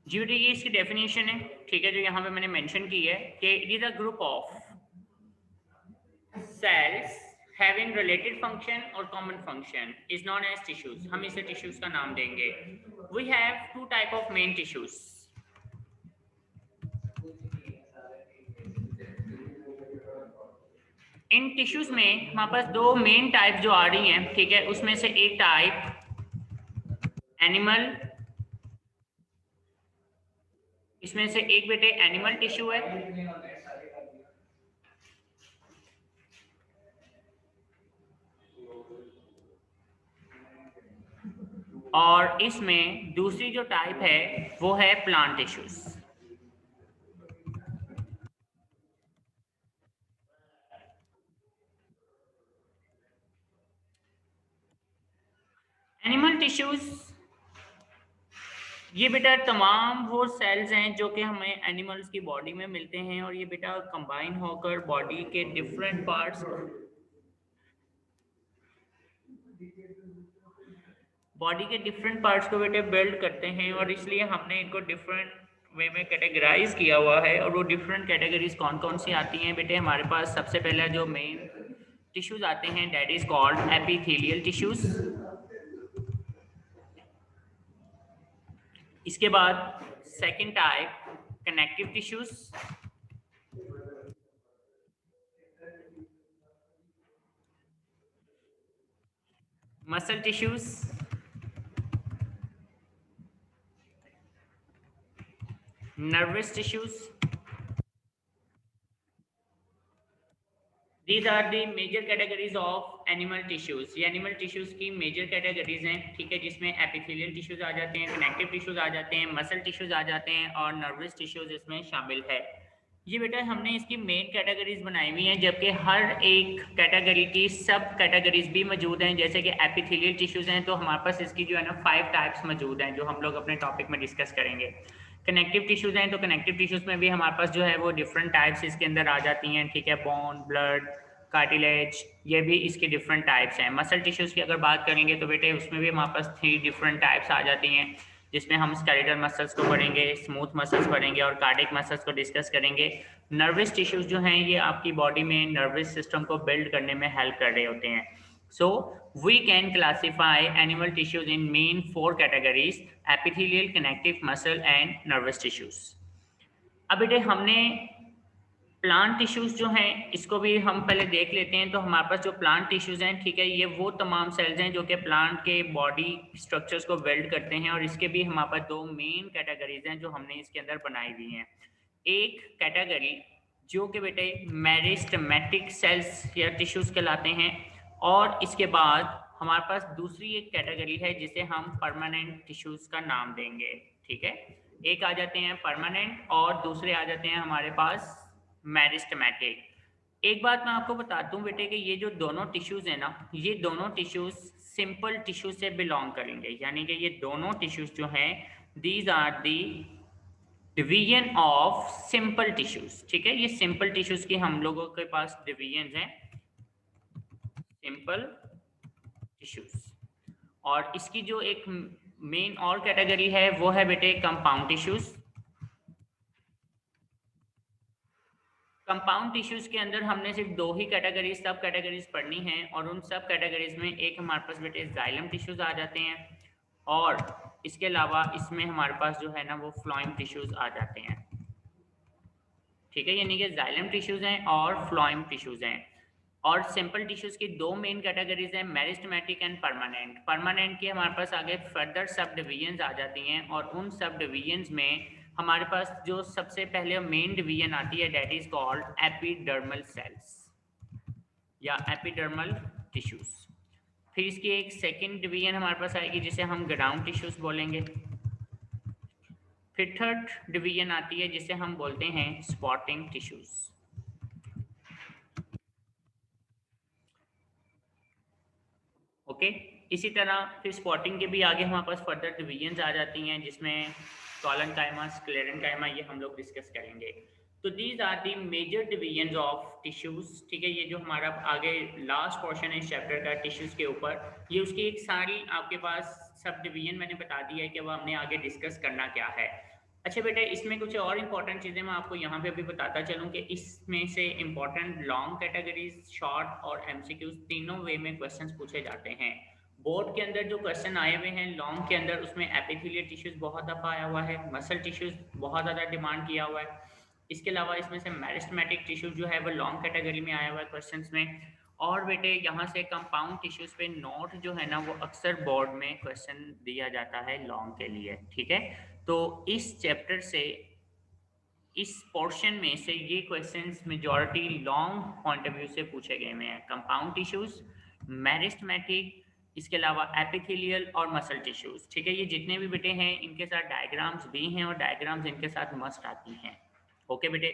GOT की इसकी definition है, ठीक है, जो यहाँ पे मैंने मेंशन की है कि it is a group of cells having related function और common function is known as tissues. हम इसे टिश्यूज का नाम देंगे। We have two type of main tissues. इन टिश्यूज में हमारे पास दो मेन टाइप जो आ रही हैं, ठीक है, उसमें से एक टाइप एनिमल, इसमें से एक बेटे एनिमल टिश्यू है और इसमें दूसरी जो टाइप है वो है प्लांट टिश्यूज। एनिमल टिश्यूज ये बेटा तमाम वो सेल्स हैं जो कि हमें एनिमल्स की बॉडी में मिलते हैं और ये बेटा कंबाइन होकर बॉडी के डिफरेंट पार्ट्स को बेटे बिल्ड करते हैं और इसलिए हमने इनको डिफरेंट वे में कैटेगराइज किया हुआ है। और वो डिफरेंट कैटेगरीज कौन कौन सी आती हैं बेटे, हमारे पास सबसे पहले जो मेन टिश्यूज आते हैं that is called epithelial tissues. इसके बाद second type connective tissues, muscle tissues, nervous tissues. These are the major categories of animal tissues। ये animal tissues की major categories हैं, ठीक है, जिसमें epithelial tissues आ जाते हैं, connective tissues आ जाते हैं, muscle tissues आ जाते हैं और nervous tissues इसमें शामिल है। ये बेटा हमने इसकी मेन कैटेगरीज बनाई हुई हैं, जबकि हर एक कैटेगरी की सब कैटेगरीज भी मौजूद हैं। जैसे कि एपिथेलियल टिश्यूज हैं तो हमारे पास इसकी जो है ना 5 टाइप्स मौजूद हैं जो हम लोग अपने टॉपिक में डिस्कस करेंगे। कनेक्टिव टिश्यूज हैं तो कनेक्टिव टिश्यूज में भी हमारे पास जो है वो डिफरेंट टाइप्स इसके अंदर आ जाती हैं, ठीक है, बोन, ब्लड, कार्टिलेज, ये भी इसके डिफरेंट टाइप्स हैं। मसल टिश्यूज की अगर बात करेंगे तो बेटे उसमें भी हमारे पास 3 डिफरेंट टाइप्स आ जाती हैं, जिसमें हम स्केलेटल मसल्स को पढ़ेंगे, स्मूथ मसल्स पढ़ेंगे और कार्डिक मसल्स को डिस्कस करेंगे। नर्वस टिश्यूज जो हैं ये आपकी बॉडी में नर्वस सिस्टम को बिल्ड करने में हेल्प कर रहे होते हैं। So we can classify animal tissues in main 4 categories: epithelial, connective, muscle and nervous tissues। अब बेटे हमने प्लांट टिश्यूज जो हैं इसको भी हम पहले देख लेते हैं। तो हमारे पास जो प्लांट टिश्यूज हैं, ठीक है, ये वो तमाम सेल्स हैं जो कि प्लांट के बॉडी स्ट्रक्चर्स को बिल्ड करते हैं और इसके भी हमारे पास दो मेन कैटेगरीज हैं जो हमने इसके अंदर बनाई हुई हैं। एक कैटेगरी जो कि बेटे मेरिस्टेमेटिक सेल्स या टिश्यूज कहलाते हैं और इसके बाद हमारे पास दूसरी एक कैटेगरी है जिसे हम परमानेंट टिश्यूज का नाम देंगे, ठीक है। एक आ जाते हैं परमानेंट और दूसरे आ जाते हैं हमारे पास मेरिस्टेमेटिक। एक बात मैं आपको बता दूं बेटे कि ये जो दोनों टिश्यूज है ना, ये दोनों टिश्यूज सिंपल टिश्यू से बिलोंग करेंगे, यानी कि ये दोनों टिश्यूज जो हैं these are the division of simple tissues, ठीक है। ये सिंपल टिश्यूज की हम लोगों के पास डिवीजन हैं, सिंपल टिश्यूज। और इसकी जो एक मेन और कैटेगरी है वो है बेटे कंपाउंड टिश्यूज। कंपाउंड टिश्यूज के अंदर हमने सिर्फ दो ही कैटेगरीज सब कैटेगरीज पढ़नी है और उन सब कैटेगरीज में एक हमारे पास बेटे जाइलम टिश्यूज आ जाते हैं और इसके अलावा इसमें हमारे पास जो है ना वो फ्लोएम टिश्यूज आ जाते हैं, ठीक है। यानी कि जाइलम टिश्यूज हैं और फ्लोएम टिश्यूज हैं। और सिंपल टिश्यूज की दो मेन कैटेगरीज हैं, मेरिस्टेमेटिक एंड परमानेंट। परमानेंट की हमारे पास आगे फर्दर सब डिवीजन आ जाती हैं और उन सब डिवीजन में हमारे पास जो सबसे पहले मेन डिवीजन आती है that is called epidermal cells या एपिडर्मल टिश्यूज। फिर इसकी एक सेकेंड डिवीजन हमारे पास आएगी जिसे हम ग्राउंड टिश्यूज बोलेंगे। फिर थर्ड डिवीजन आती है जिसे हम बोलते हैं स्पॉटिंग टिश्यूज। ओके, इसी तरह फिर स्पॉटिंग के भी आगे हमारे पास फर्दर डिवीजन आ जाती हैं जिसमें कॉलनकाइमा, स्क्लेरेनकाइमा, ये हम लोग डिस्कस करेंगे। तो these are the major division of tissues, ठीक है। ये जो हमारा आगे लास्ट पोर्शन है इस चैप्टर का टिश्यूज के ऊपर, ये उसकी एक सारी आपके पास सब डिवीजन मैंने बता दी है कि वो हमने आगे डिस्कस करना क्या है। अच्छा बेटा, इसमें कुछ और इम्पोर्टेंट चीज़ें मैं आपको यहाँ पे अभी बताता चलूँ कि इसमें से इम्पोर्टेंट लॉन्ग कैटेगरीज, शॉर्ट और एमसीक्यूज तीनों वे में क्वेश्चंस पूछे जाते हैं। बोर्ड के अंदर जो क्वेश्चन आए हुए हैं लॉन्ग के अंदर, उसमें एपिथेलियल टिश्यूज बहुत दफ़ा आया हुआ है, मसल टिश्यूज बहुत ज़्यादा डिमांड किया हुआ है। इसके अलावा इसमें से मेरिस्टेमेटिक टिश्यूज जो है वो लॉन्ग कैटेगरी में आया हुआ है क्वेश्चन में। और बेटे यहाँ से कंपाउंड टिश्यूज पे नोट जो है ना वो अक्सर बोर्ड में क्वेश्चन दिया जाता है लॉन्ग के लिए, ठीक है। तो इस चैप्टर से, इस पोर्शन में से ये questions majority long point of view से पूछे गए हुए हैं। कंपाउंड टिश्यूज, मेरिस्टेमेटिक, इसके अलावा एपिथेलियल और मसल टिश्यूज, ठीक है। ये जितने भी बेटे हैं इनके साथ डायग्राम्स भी हैं और डायग्राम्स इनके साथ मस्ट आती हैं। ओके बेटे,